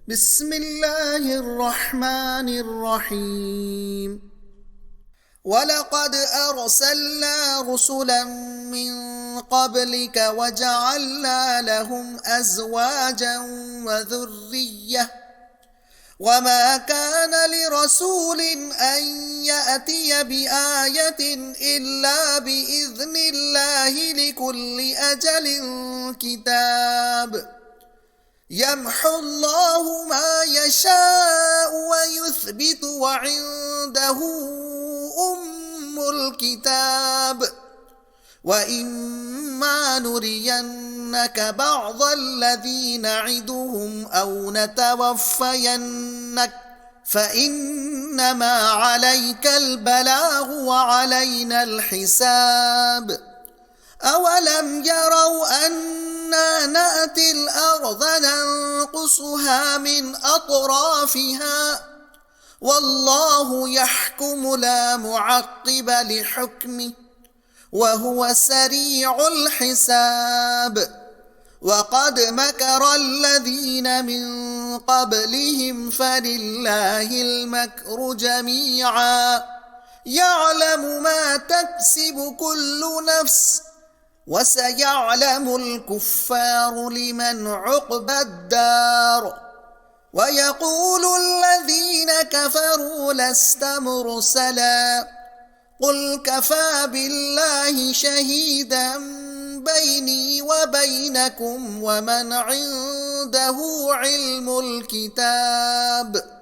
بسم الله الرحمن الرحيم ولقد أرسلنا رسلا من قبلك وجعلنا لهم أزواجا وذرية وما كان لرسول أن يأتي بآية إلا بإذن الله لكل أجل كتاب يمحو الله ما يشاء ويثبت وعنده أم الكتاب وإما نرينك بعض الذي نعدهم أو نتوفينك فإنما عليك البلاغ وعلينا الحساب أولم يروا أنا نأتي الأرض ننقصها من أطرافها والله يحكم لا معقب لحكمه وهو سريع الحساب وقد مكر الذين من قبلهم فلله المكر جميعا يعلم ما تكسب كل نفس وسيعلم الكفار لمن عقبى الدار ويقول الذين كفروا لست مرسلا قل كفى بالله شهيدا بيني وبينكم ومن عنده علم الكتاب